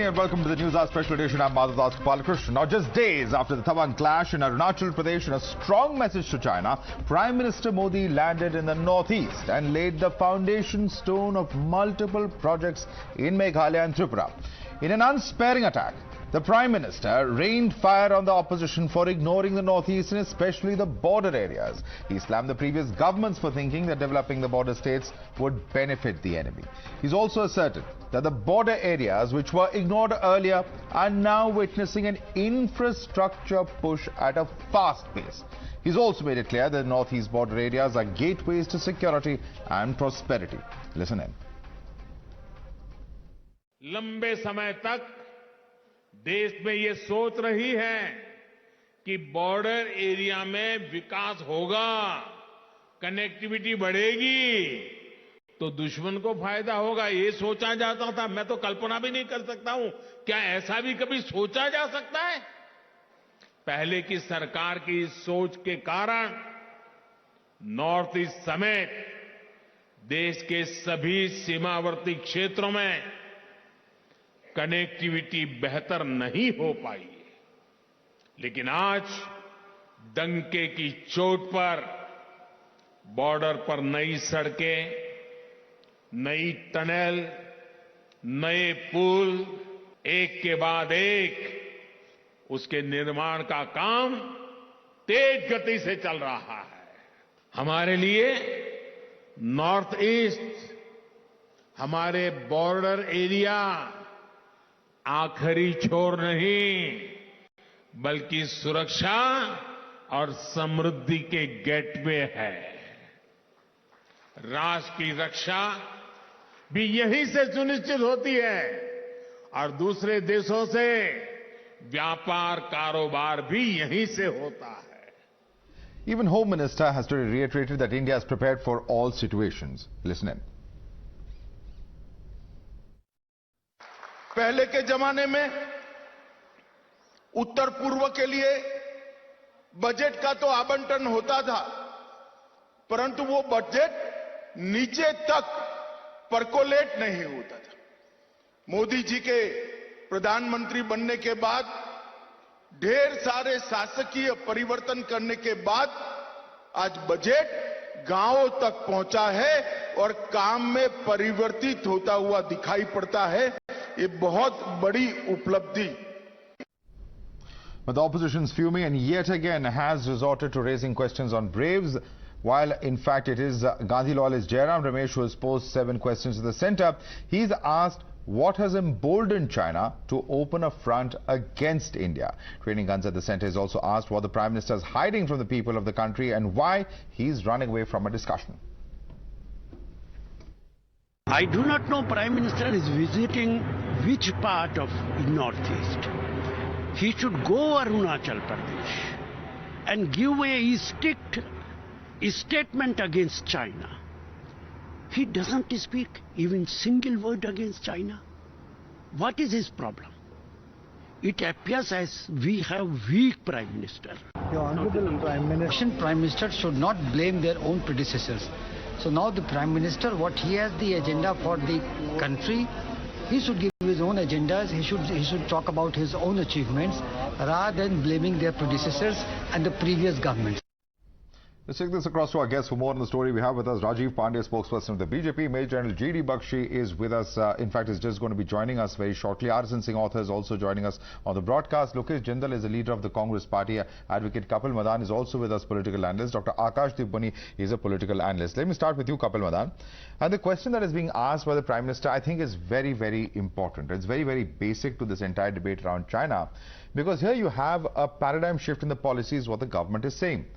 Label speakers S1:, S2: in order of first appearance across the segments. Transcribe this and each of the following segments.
S1: And welcome to the News Hour Special Edition. I'm Madavadas Gopalakrishnan. Now, just days after the Tawang clash in Arunachal Pradesh, in a strong message to China, Prime Minister Modi landed in the northeast and laid the foundation stone of multiple projects in Meghalaya and Tripura. In an unsparing attack, the Prime Minister rained fire on the opposition for ignoring the northeast and especially the border areas. He slammed the previous governments for thinking that developing the border states would benefit the enemy. He's also asserted that the border areas which were ignored earlier are now witnessing an infrastructure push at a fast pace. He's also made it clear that the northeast border areas are gateways to security and prosperity. Listen in.
S2: लंबे समय तक देश में ये सोच रही है कि बॉर्डर एरिया में विकास होगा, कनेक्टिविटी बढ़ेगी तो दुश्मन को फायदा होगा, ये सोचा जाता था। मैं तो कल्पना भी नहीं कर सकता हूं, क्या ऐसा भी कभी सोचा जा सकता है? पहले की सरकार की सोच के कारण नॉर्थ ईस्ट समेत देश के सभी सीमावर्ती क्षेत्रों में कनेक्टिविटी बेहतर नहीं हो पाई। लेकिन आज डंके की चोट पर बॉर्डर पर नई सड़कें, नई टनल, नए पुल, एक के बाद एक उसके निर्माण का काम तेज गति से चल रहा है। हमारे लिए नॉर्थ ईस्ट, हमारे बॉर्डर एरिया आखिरी छोर नहीं, बल्कि सुरक्षा और समृद्धि के गेटवे है। राष्ट्र की रक्षा भी यहीं से सुनिश्चित होती है और दूसरे देशों से व्यापार कारोबार भी यहीं से होता है।
S1: Even Home Minister has today reiterated that India is prepared for all situations. Listen in.
S3: पहले के जमाने में उत्तर पूर्व के लिए बजट का तो आवंटन होता था, परंतु वो बजट नीचे तक परकोलेट नहीं होता था। मोदी जी के प्रधानमंत्री बनने के बाद, ढेर सारे शासकीय परिवर्तन करने के बाद आज बजट गांवों तक पहुंचा है और काम में परिवर्तित होता हुआ दिखाई पड़ता है। ये बहुत बड़ी उपलब्धि।
S1: But the opposition is fuming and yet again has resorted to raising questions on Braves, while in fact it is Gandhi loyalist Jairam Ramesh who has posed 7 questions to the centre. He's asked what has emboldened China to open a front against India. Training guns at the centre is also asked what the Prime Minister is hiding from the people of the country and why he's running away from a discussion.
S4: I do not know Prime Minister is visiting which part of Northeast. He should go Arunachal Pradesh and give a strict statement against China. He doesn't speak even single word against China. What is his problem? It appears as we have weak Prime Minister.
S5: Your Honorable Prime Minister should not blame their own predecessors. So now the Prime Minister, what he has the agenda for the country, he should give his own agendas, he should talk about his own achievements rather than blaming their predecessors and the previous governments.
S1: Let's take this across to our guests. For more on the story, we have with us Rajiv Pandey, spokesperson of the BJP. Major General G.D. Bakshi is with us. In fact, is just going to be joining us very shortly. Arjun Singh author is also joining us on the broadcast. Lokesh Jindal is the leader of the Congress party. Advocate Kapil Madan is also with us, political analyst. Dr. Akash Dibani is a political analyst. Let me start with you, Kapil Madan. And the question that is being asked by the Prime Minister, I think, is very, very important. It's very, very basic to this entire debate around China. Because here you have a paradigm shift in the policies, what the government is saying.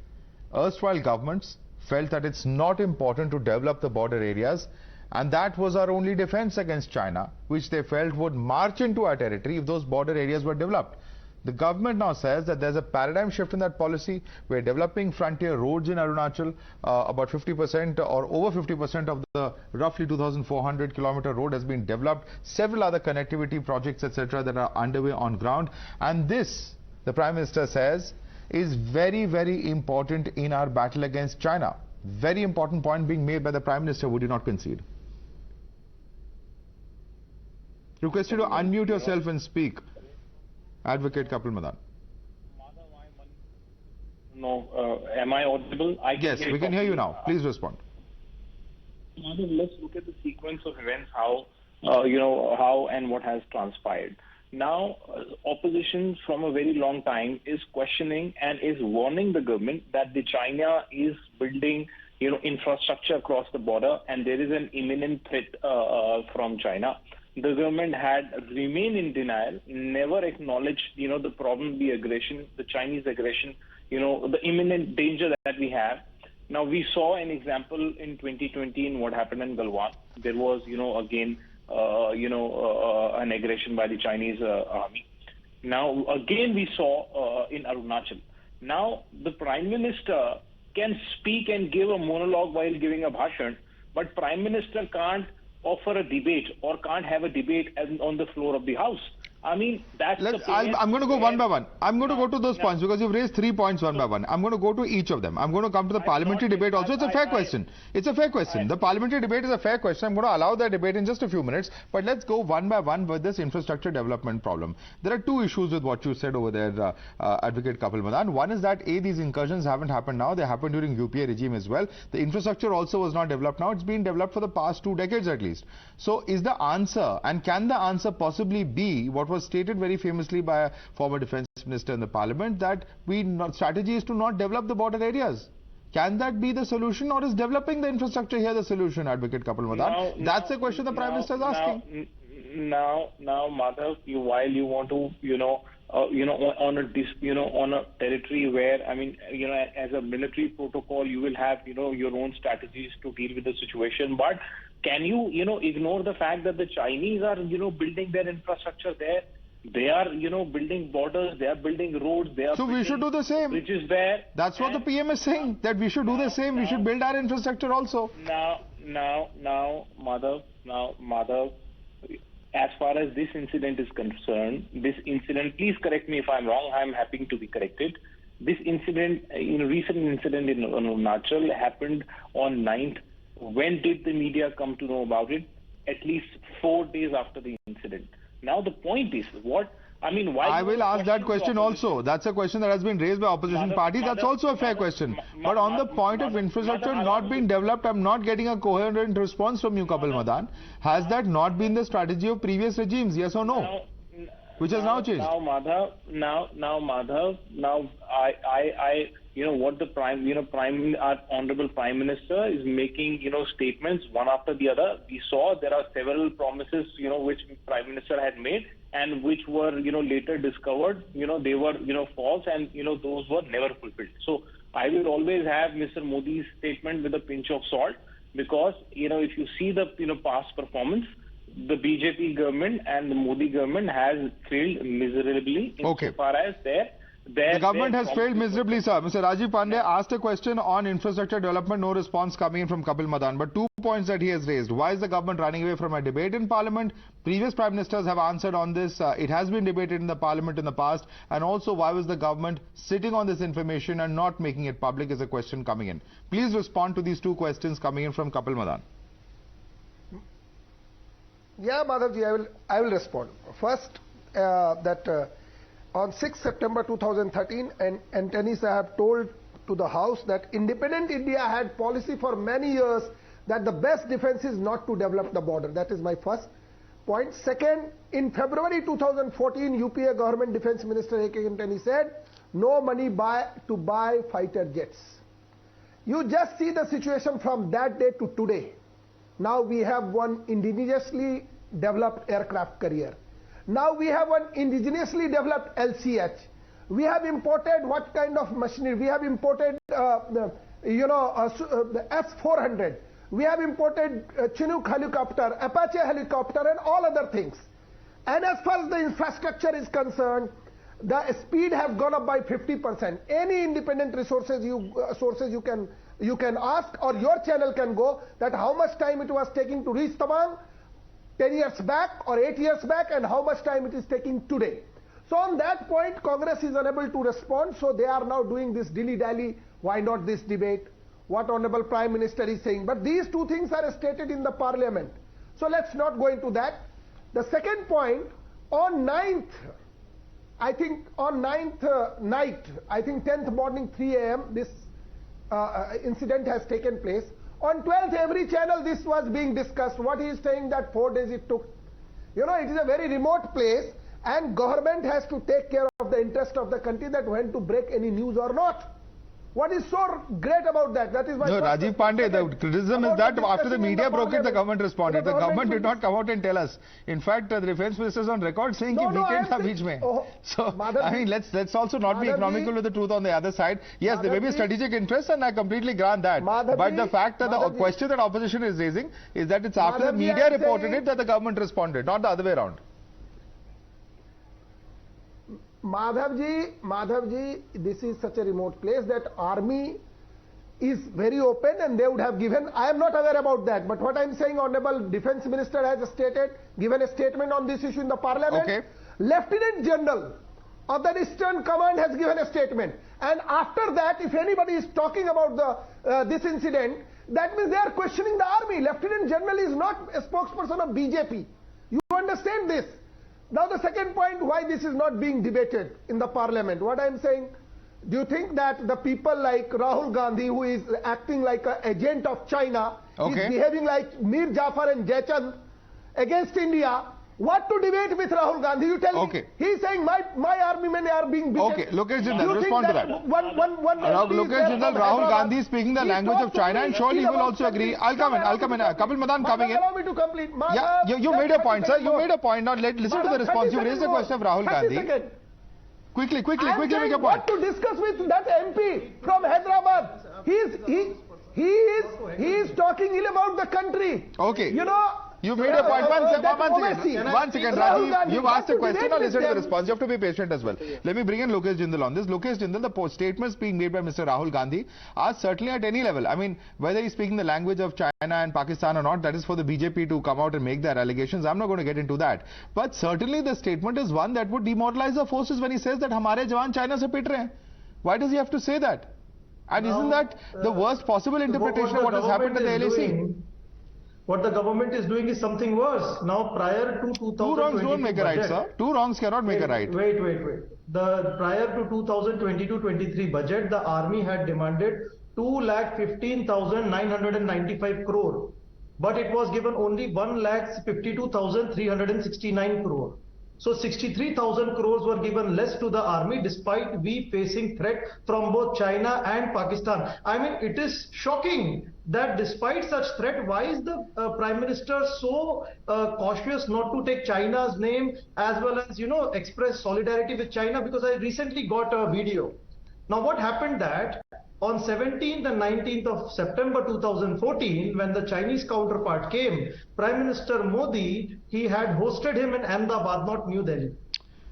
S1: Erstwhile governments felt that it's not important to develop the border areas and that was our only defense against China, which they felt would march into our territory if those border areas were developed. The government now says that there's a paradigm shift in that policy. We're developing frontier roads in Arunachal. About 50% or over 50% of the roughly 2,400 kilometer road has been developed. Several other connectivity projects, etc., that are underway on ground. And this, the Prime Minister says, is very, very important in our battle against China. Very important point being made by the Prime Minister. Would you not concede? Request you to unmute yourself and speak. Advocate Kapil Madan.
S6: No, am I audible?
S1: Yes, we can hear you now. Please respond.
S6: Let's look at the sequence of events, how and what has transpired. Now, opposition from a very long time is questioning and is warning the government that the China is building, infrastructure across the border, and there is an imminent threat from China. The government had remained in denial, never acknowledged, the problem, the aggression, the Chinese aggression, the imminent danger that we have. Now, we saw an example in 2020 in what happened in Galwan. There was, again, an aggression by the Chinese army. Now, again, we saw in Arunachal. Now, the Prime Minister can speak and give a monologue while giving a bhashan, but Prime Minister can't offer a debate or can't have a debate on the floor of the House. I mean, that's
S1: I'm going to go one by one. I'm going to go to those points because you've raised 3 points one by one. I'm going to go to each of them. I'm going to come to the parliamentary debate also. It's a fair question. It's a fair question. The parliamentary debate is a fair question. I'm going to allow that debate in just a few minutes. But let's go one by one with this infrastructure development problem. There are two issues with what you said over there, Advocate Kapil Madan. One is that, A, these incursions haven't happened now. They happened during UPA regime as well. The infrastructure also was not developed now. It's been developed for the past 2 decades at least. So is the answer, and can the answer possibly be what was stated very famously by a former defense minister in the parliament, that strategy is to not develop the border areas? Can that be the solution, or is developing the infrastructure here the solution, Advocate Kapil Madan? That's the question the Prime Minister is asking.
S6: Now, Madhav, while you want to, on a territory where, as a military protocol, you will have, your own strategies to deal with the situation. But can you, ignore the fact that the Chinese are, building their infrastructure there? They are, building borders, they are building roads, they are.
S1: So we should do the same.
S6: Which is there.
S1: That's what the PM is saying, that we should do the same. We should build our infrastructure also.
S6: Now, Madhav, as far as this incident is concerned, please correct me if I'm wrong, I'm happy to be corrected. This incident, recent incident in Arunachal happened on 9th. When did the media come to know about it? At least 4 days after the incident. Now the point is, why?
S1: I will ask that question also. That's a question that has been raised by opposition parties. That's also a fair question. But on the point of infrastructure not being developed, I'm not getting a coherent response from you, Kapil Madan. Has that not been the strategy of previous regimes? Yes or no? Which has now changed.
S6: Now, Madhav, what the Honorable Prime Minister is making, statements one after the other. We saw there are several promises, which Prime Minister had made and which were, later discovered, they were, false, and, those were never fulfilled. So I will always have Mr. Modi's statement with a pinch of salt, because, if you see the, past performance, the BJP government and the Modi government has failed miserably insofar as
S1: the government has failed miserably, sir. Mr. Rajiv Pandey asked a question on infrastructure development, no response coming in from Kapil Madan. But 2 points that he has raised. Why is the government running away from a debate in Parliament? Previous Prime Ministers have answered on this. It has been debated in the Parliament in the past. And also, why was the government sitting on this information and not making it public is a question coming in. Please respond to these 2 questions coming in from Kapil Madan.
S7: Yeah, Madhavji, I will respond. First, on 6 September 2013, and Antony Sahab told to the House that independent India had policy for many years that the best defense is not to develop the border. That is my first point. Second, in February 2014, UPA government Defense Minister A.K. Antony said, no money to buy fighter jets. You just see the situation from that day to today. Now we have one indigenously developed aircraft carrier. Now we have one indigenously developed LCH. We have imported what kind of machinery? We have imported the S-400. We have imported Chinook helicopter, Apache helicopter, and all other things. And as far as the infrastructure is concerned, the speed have gone up by 50%. Any independent sources you can ask, or your channel can go, that how much time it was taking to reach Tawang 10 years back or 8 years back, and how much time it is taking today. So on that point, Congress is unable to respond, so they are now doing this dilly-dally, why not this debate, what Honorable Prime Minister is saying. But these 2 things are stated in the Parliament. So let's not go into that. The second point, on 9th, I think on 9th night, I think 10th morning 3 a.m. this incident has taken place. On 12th, every channel this was being discussed. What he is saying that 4 days it took. You know, it is a very remote place and government has to take care of the interest of the country, that when to break any news or not. What is so great about that? That is my
S1: Rajiv Pandey, the criticism is that after the media broke it, the government responded. The government did not come out and tell us. In fact, the defense minister is on record saying that weekend tha beech mein. So, I mean, let's also not be economical with the truth on the other side. Yes, there may be strategic interests and I completely grant that. But the fact that the question that opposition is raising is that it's after the media reported it that the government responded, not the other way around.
S7: Madhavji, this is such a remote place that army is very open and they would have given, I am not aware about that, but what I am saying, Honorable Defence Minister has stated, given a statement on this issue in the Parliament.
S1: Okay.
S7: Lieutenant General of the Eastern Command has given a statement, and after that, if anybody is talking about this incident, that means they are questioning the army. Lieutenant General is not a spokesperson of BJP. You understand this? Now the second point, why this is not being debated in the Parliament. What I am saying, do you think that the people like Rahul Gandhi, who is acting like an agent of China, is behaving like Mir Jafar and Jaichand against India? What to debate with Rahul Gandhi? You tell me. He is saying my army men are being beaten.
S1: Okay, Lokesh Jindal, respond to that. Lokesh Jindal, Rahul Gandhi is speaking the language of China and surely you will also agree. I'll come in. Kapil Madan coming in.
S7: Allow me to complete.
S1: Yeah, you made a point, sir. You made a point. Now listen to the response. You raised the question of Rahul Gandhi. Quickly make a point.
S7: What to discuss with that MP from Hyderabad? He is talking ill about the country.
S1: Okay.
S7: You know.
S1: You made a point. One second, Rajiv. You've asked a question. Now listen to the response. You have to be patient as well. Let me bring in Lokesh Jindal on this. Lokesh Jindal, the statements being made by Mr. Rahul Gandhi are certainly at any level. I mean, whether he's speaking the language of China and Pakistan or not, that is for the BJP to come out and make their allegations. I'm not going to get into that. But certainly the statement is one that would demoralize the forces when he says that hamare jawan China se pit rahe hain. Why does he have to say that? And isn't that the worst possible interpretation of what has happened at the LAC?
S8: What the government is doing is something worse. Now, prior to 2022
S1: Two wrongs don't make a right, sir. Two wrongs cannot make a right.
S8: Wait. The prior to 2022-23 budget, the army had demanded 2,15,995 crore. But it was given only 1,52,369 crore. So 63,000 crores were given less to the army despite we facing threat from both China and Pakistan. I mean, it is shocking that despite such threat, why is the Prime Minister so cautious not to take China's name as well as, express solidarity with China? Because I recently got a video. Now what happened that on 17th and 19th of September 2014, when the Chinese counterpart came, Prime Minister Modi, he had hosted him in Ahmedabad, not New Delhi.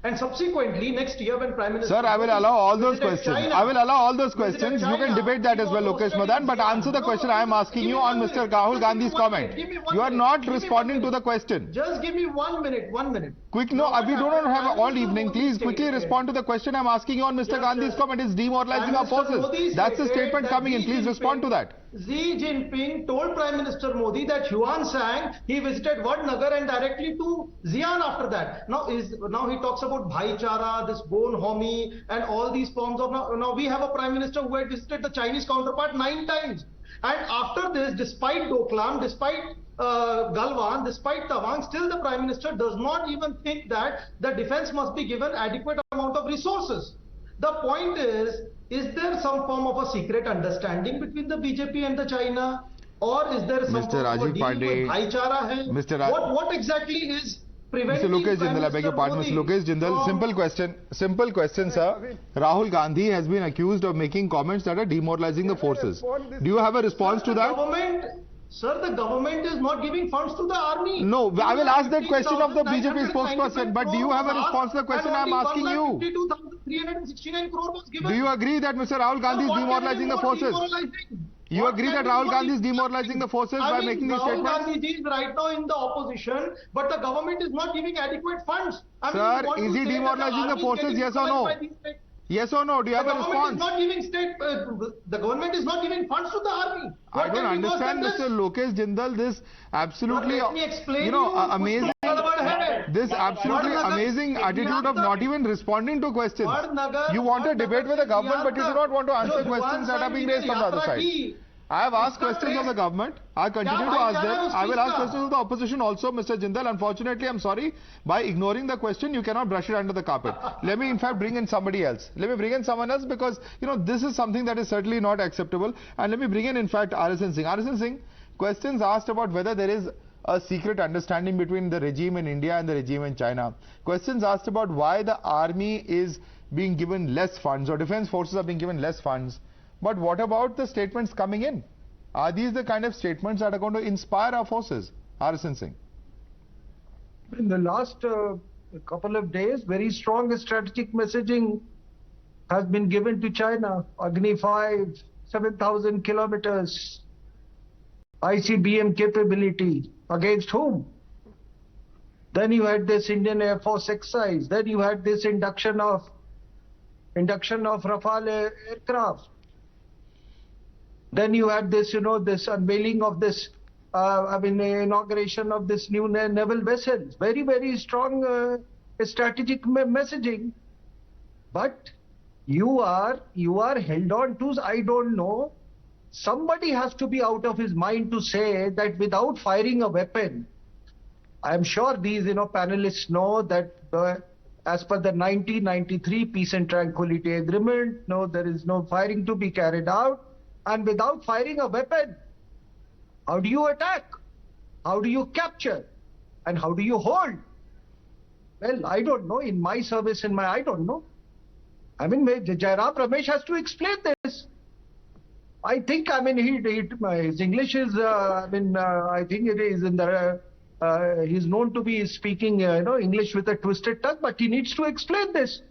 S8: And subsequently, next year when Prime Minister...
S1: Sir, I will allow all those questions. You can debate that as well, Lokesh Madan, but answer the question I am asking you on Mr. Rahul Gandhi's comment. You are not responding to the question.
S8: Just give me 1 minute.
S1: Quick, no, we don't have all evening. Please quickly respond to the question I am asking you on Mr. Gandhi's comment. It's demoralizing our forces. That's the statement coming in. Please respond to that.
S8: Xi Jinping told Prime Minister Modi that Yuan Sang, he visited Vadnagar and directly to Xi'an after that. Now he talks about Bhaichara, this Bonhomie and all these forms of... Now we have a Prime Minister who had visited the Chinese counterpart 9 times. And after this, despite Doklam, despite Galwan, despite Tawang, still the Prime Minister does not even think that the defense must be given adequate amount of resources. The point is there some form of a secret understanding between the BJP and the China? Or is there some form of a deal with Bhaichara? What exactly is preventing...
S1: Mr. Lokesh Jindal, I beg your pardon. Mr. Lokesh Jindal, simple question, sir. Rahul Gandhi has been accused of making comments that are demoralizing the forces. Do you have a response to that?
S8: Sir, the government is not giving funds to the army.
S1: No, I will ask that question of the BJP spokesperson, but do you have a response to the question I am asking you?
S8: 52,369 crore was given.
S1: Do you agree that Mr. Rahul Gandhi is demoralizing the forces? You agree that Rahul Gandhi is demoralizing the forces by making these statements?
S8: Rahul Gandhi is right now in the opposition, but the government is not giving adequate funds.
S1: Sir, is he demoralizing the forces, yes or no? Yes or no? Do you have a response?
S8: The government is not giving funds to the army.
S1: I don't understand, Mr. Lokesh Jindal, this absolutely, amazing, this absolutely amazing attitude of not even responding to questions. You want a debate with the government, but you do not want to answer questions that are being raised from the other side. I have asked questions of the government. I continue to ask them. I will ask questions of the opposition also, Mr. Jindal. Unfortunately, I'm sorry, by ignoring the question, you cannot brush it under the carpet. Let me, in fact, bring in somebody else. Let me bring in someone else because, this is something that is certainly not acceptable. And let me bring in fact, RSN Singh. RSN Singh, questions asked about whether there is a secret understanding between the regime in India and the regime in China. Questions asked about why the army is being given less funds or defense forces are being given less funds. But what about the statements coming in? Are these the kind of statements that are going to inspire our forces? RSN Singh.
S9: In the last couple of days, very strong strategic messaging has been given to China. Agni 5, 7,000 kilometers, ICBM capability. Against whom? Then you had this Indian Air Force exercise. Then you had this induction of Rafale aircraft. Then you had this, this unveiling of this, inauguration of this new naval vessels. Very, very strong strategic messaging. But you are held on to, I don't know. Somebody has to be out of his mind to say that without firing a weapon, I am sure these, panelists know that as per the 1993 Peace and Tranquility Agreement, no, there is no firing to be carried out. And without firing a weapon, how do you attack? How do you capture? And how do you hold? Well, I don't know. In my service, I don't know. Jairam Ramesh has to explain this. I think, his English is, I think it is in the, he's known to be speaking, English with a twisted tongue, but he needs to explain this.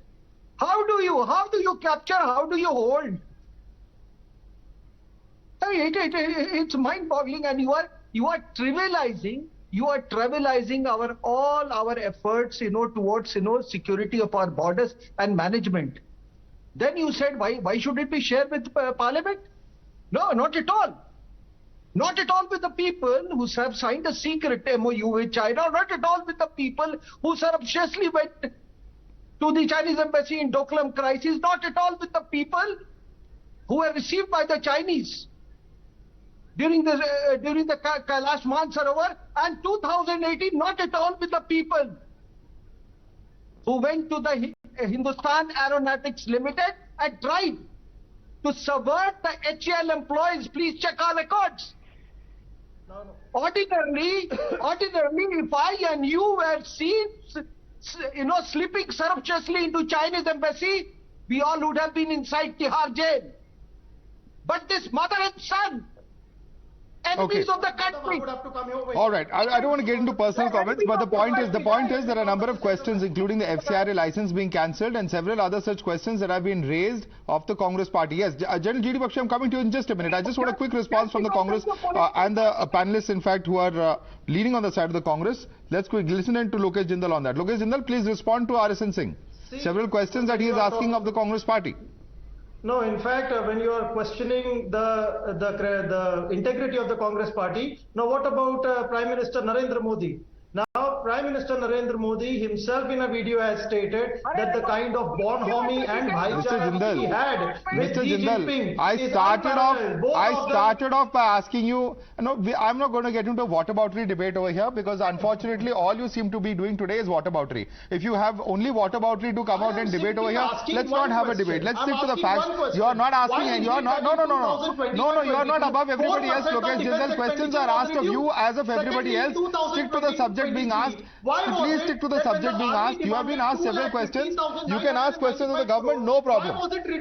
S9: How do you capture? How do you hold? It's mind-boggling, and you are trivializing all our efforts, towards security of our borders and management. Then you said why should it be shared with Parliament? No, not at all. Not at all with the people who have signed a secret MOU with China. Not at all with the people who surreptitiously went to the Chinese embassy in Doklam crisis. Not at all with the people who were received by the Chinese during the Kailash Mansarovar, and 2018, not at all with the people who went to the Hindustan Aeronautics Limited and tried to subvert the HAL employees. Please check our records. Ordinarily, if I and you were seen, slipping surreptitiously into Chinese embassy, we all would have been inside Tihar jail. But this mother and son, enemies of the country.
S1: All right, I don't want to get into personal comments, but the point is there are a number of questions, including the FCRA license being cancelled and several other such questions that have been raised of the Congress party. Yes, General G.D. Bakshi, I'm coming to you in just a minute. I just want a quick response from the Congress and the panelists, in fact, who are leading on the side of the Congress. Let's quickly listen in to Lokesh Jindal on that. Lokesh Jindal, please respond to RSN Singh. Several questions that he is asking of the Congress party.
S8: No, in fact, when you are questioning the integrity of the Congress party, now what about Prime Minister Narendra Modi? Now, Prime Minister Narendra Modi himself in a video has stated that the kind of bonhomie and bhaichara he had with Xi Jinping
S1: I started off by asking you, I'm not going to get into a whataboutery debate over here because unfortunately all you seem to be doing today is whataboutery. If you have only whataboutery to come out and debate over here, let's not have a debate. Let's stick to the facts. You are not asking and you are not, no, you are not above everybody else. Lokesh Jindal, questions are asked of you as of everybody else. Stick to the subject being asked. Please stick to the subject being asked. You have been asked several questions. You can ask questions of the government, no problem.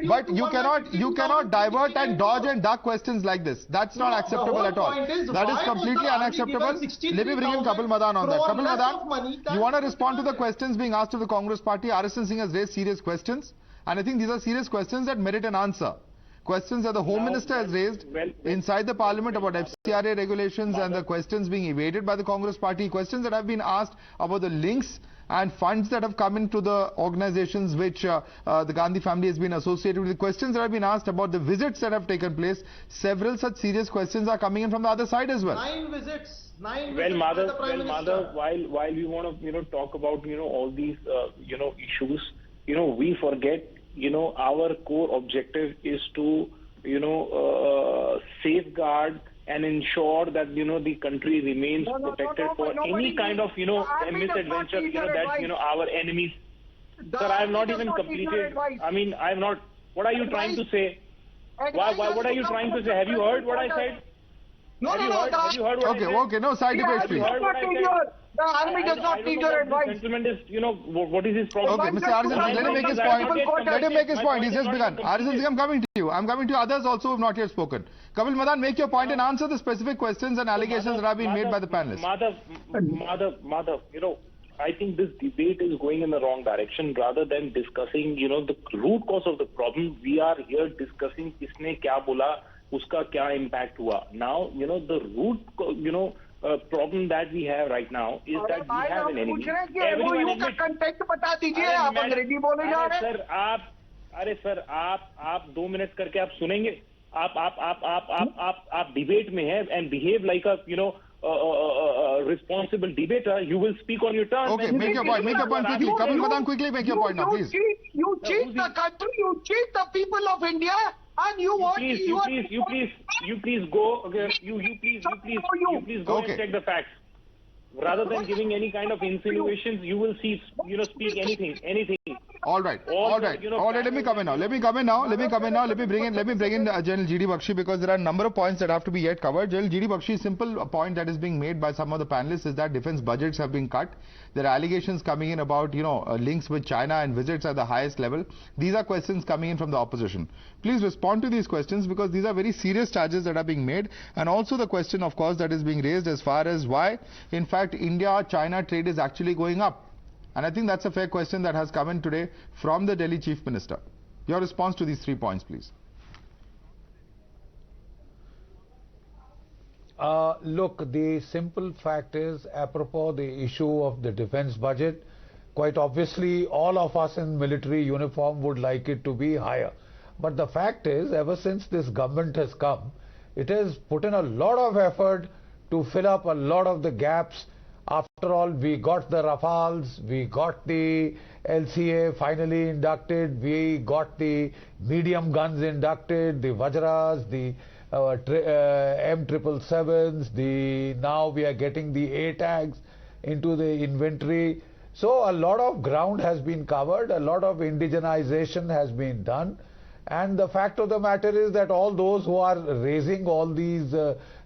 S1: But you cannot divert and dodge and duck questions like this. That's not acceptable at all. That is completely unacceptable. Let me bring in Kapil Madan on that. Kapil Madan, you want to respond to the questions being asked of the Congress party? RSN Singh has raised serious questions, and I think these are serious questions that merit an answer. Questions that the Home Minister has raised inside the Parliament about FCRA regulations and the questions being evaded by the Congress party, questions that have been asked about the links and funds that have come into the organizations which the Gandhi family has been associated with. The questions that have been asked about the visits that have taken place, several such serious questions are coming in from the other side as well.
S8: 9 visits. 9
S6: Well,
S8: visits by the Prime Minister.
S6: while we want to, talk about, all these, issues, we forget, our core objective is to, safeguard and ensure that, the country remains protected for any kind of, misadventure, that, our enemies. Sir, I have not even completed. I mean, I have not. What are you trying to say? What are you trying to say? Have you heard what I said?
S8: No.
S6: Have you heard what I said?
S1: Okay, no side debates, please.
S9: The army does not need your advice.
S6: Gentleman is, what is his problem?
S1: Okay, Mr. Arisan, let him make his point. Let him make his point. He's just begun. Arisan Singh, I'm coming to you. I'm coming to others also who have not yet spoken. Kapil Madan, make your point and answer the specific questions and allegations that have been made by the panelists.
S6: Madhav, I think this debate is going in the wrong direction. Rather than discussing, the root cause of the problem, we are here discussing kisne kya bola, uska kya impact hua. Now, the root, problem that we have right now is that we have an enemy. Everyone admits, sir, आप 2 minutes करके आप सुनेंगे? आप debate में हैं and behave like a, responsible debater. You will speak on your turn.
S1: Okay, make your point quickly. Kapil Madan, quickly make your point now, please.
S9: You cheat the country, you cheat the people of India, and you want...
S6: You please go, okay, you please go and check the facts. Rather than giving any kind of insinuations, you will see, speak anything.
S1: All right. Let me come in now. Let me bring in General G.D. Bakshi, because there are a number of points that have to be yet covered. General G.D. Bakshi, simple point that is being made by some of the panelists is that defense budgets have been cut. There are allegations coming in about, links with China and visits at the highest level. These are questions coming in from the opposition. Please respond to these questions, because these are very serious charges that are being made. And also the question, of course, that is being raised as far as why, in fact, India-China trade is actually going up. And I think that's a fair question that has come in today from the Delhi Chief Minister. Your response to these 3 points, please.
S10: Look, the simple fact is, apropos the issue of the defense budget, quite obviously all of us in military uniform would like it to be higher. But the fact is, ever since this government has come, it has put in a lot of effort to fill up a lot of the gaps. After all, we got the Rafales, we got the LCA finally inducted, we got the medium guns inducted, the Vajras, the M777s, now we are getting the ATAGs into the inventory. So a lot of ground has been covered, a lot of indigenization has been done. And the fact of the matter is that all those who are raising all these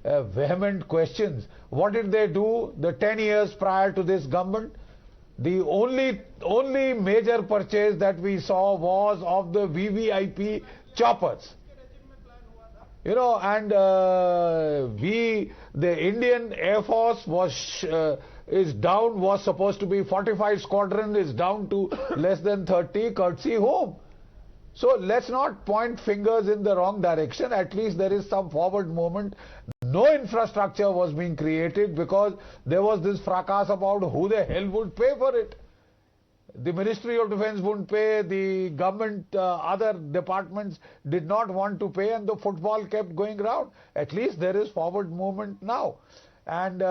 S10: vehement questions, what did they do the 10 years prior to this government? The only major purchase that we saw was of the VVIP choppers. And the Indian Air Force is down, was supposed to be 45 squadron, is down to less than 30, courtesy whom? So let's not point fingers in the wrong direction. At least there is some forward movement. No infrastructure was being created because there was this fracas about who the hell would pay for it. The Ministry of Defense wouldn't pay, the government, other departments did not want to pay, and the football kept going round. At least there is forward movement now. And,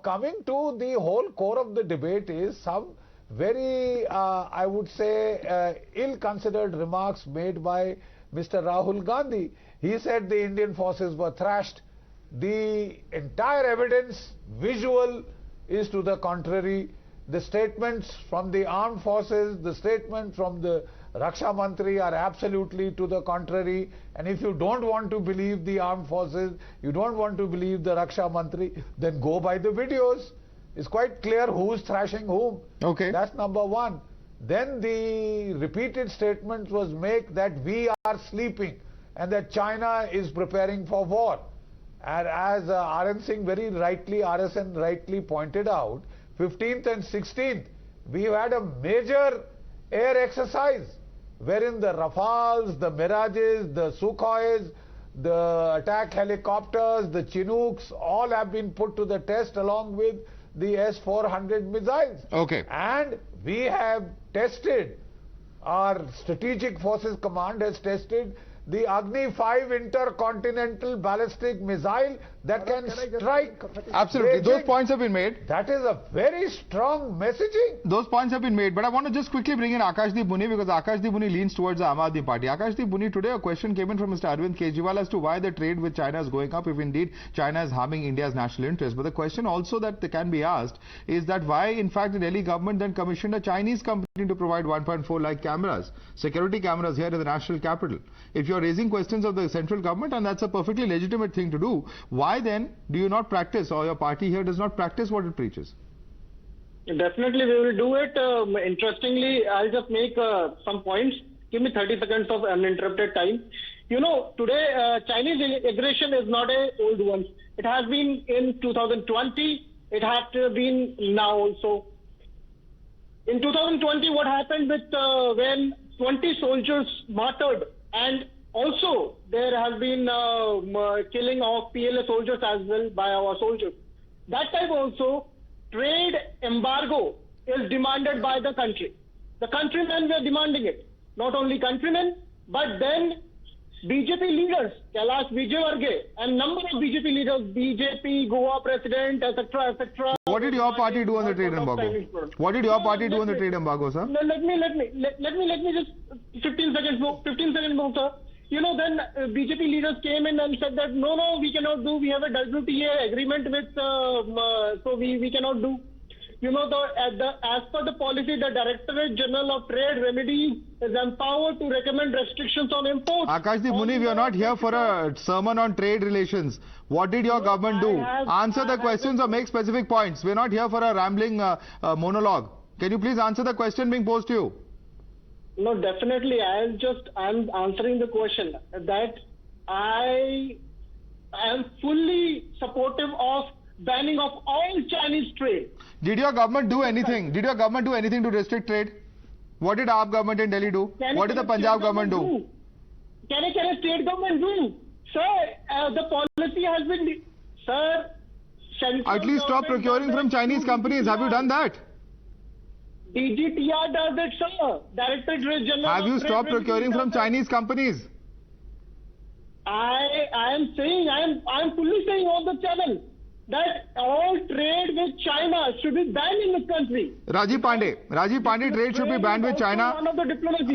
S10: coming to the whole core of the debate is some very, I would say, ill-considered remarks made by Mr. Rahul Gandhi. He said the Indian forces were thrashed. The entire evidence, visual, is to the contrary. The statements from the armed forces, the statement from the Raksha Mantri are absolutely to the contrary. And if you don't want to believe the armed forces, you don't want to believe the Raksha Mantri, then go by the videos. It's quite clear who's thrashing whom.
S1: Okay.
S10: That's number one. Then the repeated statement was made that we are sleeping and that China is preparing for war. And as RSN rightly pointed out, 15th and 16th, we had a major air exercise wherein the Rafales, the Mirages, the Sukhois, the attack helicopters, the Chinooks, all have been put to the test along with the S-400 missiles.
S1: Okay.
S10: And we have tested, our Strategic Forces Command has tested the Agni 5 intercontinental ballistic missile that can strike.
S1: Absolutely.
S10: Beijing.
S1: Those points have been made.
S10: That is a very strong messaging.
S1: Those points have been made. But I want to just quickly bring in Akashdeep Muni, because Akashdeep Muni leans towards the Aam Aadmi Party. Akashdeep Muni, today a question came in from Mr. Arvind Kejriwal as to why the trade with China is going up if indeed China is harming India's national interest. But the question also that can be asked is that why in fact the Delhi government then commissioned a Chinese company to provide 1.4 lakh cameras, security cameras here in the national capital. If you're raising questions of the central government, and that's a perfectly legitimate thing to do, why then do you not practice, or your party here does not practice what it preaches?
S11: Definitely we will do it. Interestingly, I'll just make some points. Give me 30 seconds of uninterrupted time. You know, today Chinese aggression is not an old one. It has been in 2020. It has been now also. In 2020, what happened with when 20 soldiers martyred, and also there has been killing of PLA soldiers as well by our soldiers. That time also, trade embargo is demanded by the country. The countrymen were demanding it. Not only countrymen, but then BJP leaders, Kailash Vijaywargiya, and number of BJP leaders, BJP, Goa president, etc., etc.
S1: What did your party do on the trade embargo? What did your party do on the trade embargo, sir?
S11: Let me just 15 seconds more, sir. You know, then BJP leaders came in and said that no, we cannot do. We have a WTA agreement with, so we cannot do. You know, as per the policy, the Directorate General of Trade Remedies is empowered to recommend restrictions on imports.
S1: Akashdeep Muni, we are not here for a sermon on trade relations. What did your government do? Answer the questions or make specific points. We are not here for a rambling monologue. Can you please answer the question being posed to you?
S11: No, definitely. I'm answering the question that I am fully supportive of banning of all Chinese trade.
S1: Did your government do anything? Did your government do anything to restrict trade? What did our government in Delhi do? What did the Punjab government do?
S11: Can a state government do? Sir, the policy has been... Sir,
S1: at least stop procuring from Chinese companies. Have you done that?
S11: DGTR does it, sir. Directorate General.
S1: Have you stopped procuring from Chinese companies?
S11: I am saying, I am fully saying on the channel that all trade with China should be banned in this country.
S1: Rajiv Pandey, trade should be banned with China.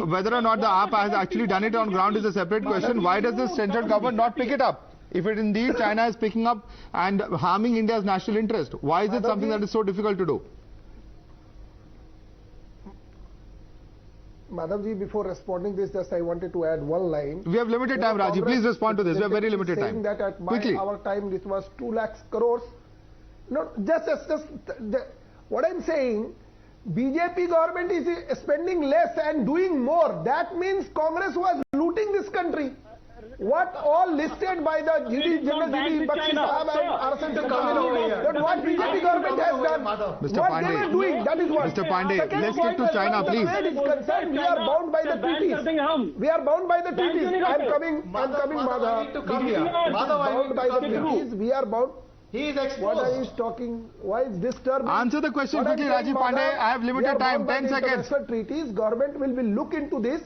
S1: Whether or not the AAP has actually done it on ground is a separate question. Why does the central government not pick it up? If it indeed China is picking up and harming India's national interest, why is it something that is so difficult to do?
S7: Madhavji, before responding this, just I wanted to add one line.
S1: We have limited time, Rajiv. Please respond to this. We have very limited time.
S7: Saying that at our time this was 2 lakh crores. No, what I'm saying, BJP government is spending less and doing more. That means Congress was looting this country. What all listed by the General GD Bakshi Sahab and our central government, that what BJP government has done,
S1: Mr.
S7: what
S1: Pandey,
S7: they were doing, that is what.
S1: Mr. Pandey, let's get to China, please.
S7: Trade is concerned, we are bound by the treaties. We are bound by the treaties. I'm coming, Madhav. We are bound by the treaties. We are bound.
S8: He is exposed.
S7: What are you talking? Why is disturbing?
S1: Answer the question quickly, Rajiv Pandey. I have limited time, 10 seconds.
S7: International treaties, government will look into this.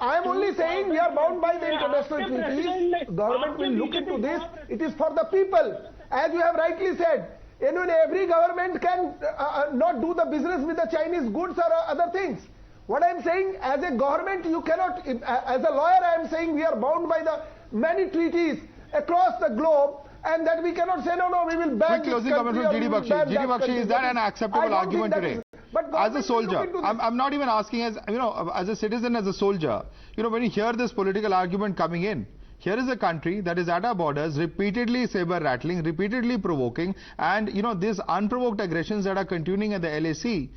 S7: I am only saying we are bound by the international treaties. Government will look into this. It is for the people. As you have rightly said, every government can not do the business with the Chinese goods or other things. What I am saying, as a government, you cannot, as a lawyer, I am saying we are bound by the many treaties across the globe, and that we cannot say, no, we will ban
S1: Quick closing comment from GD Bakshi. GD Bakshi, is that an acceptable argument today? As a soldier, I'm not even asking as, as a citizen, as a soldier, when you hear this political argument coming in, here is a country that is at our borders, repeatedly saber-rattling, repeatedly provoking, and, these unprovoked aggressions that are continuing at the LAC.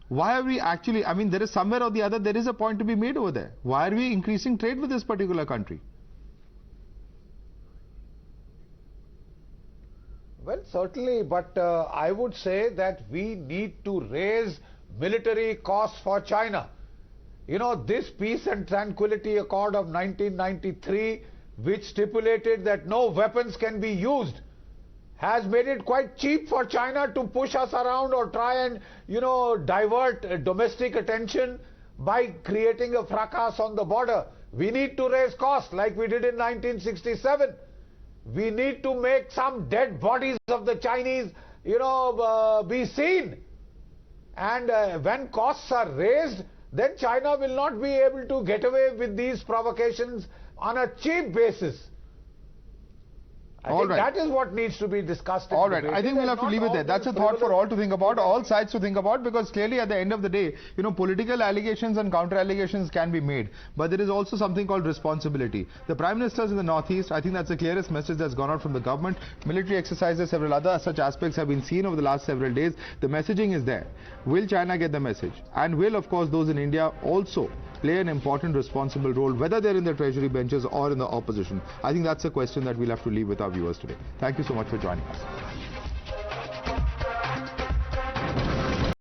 S1: Why are we actually, there is somewhere or the other, there is a point to be made over there. Why are we increasing trade with this particular country?
S10: Well, certainly, but I would say that we need to raise military costs for China. This Peace and Tranquility Accord of 1993, which stipulated that no weapons can be used, has made it quite cheap for China to push us around or try and, divert domestic attention by creating a fracas on the border. We need to raise costs like we did in 1967. We need to make some dead bodies of the Chinese, be seen. And when costs are raised, then China will not be able to get away with these provocations on a cheap basis. I think that is what needs to be discussed.
S1: All right. I think we'll have to leave it there. That's a thought for all to think about, all sides to think about, because clearly at the end of the day, political allegations and counter allegations can be made. But there is also something called responsibility. The Prime Ministers in the Northeast, I think that's the clearest message that's gone out from the government. Military exercises, several other such aspects have been seen over the last several days. The messaging is there. Will China get the message? And will, of course, those in India also play an important responsible role, whether they're in the treasury benches or in the opposition? I think that's a question that we'll have to leave with our viewers today. Thank you so much for joining us.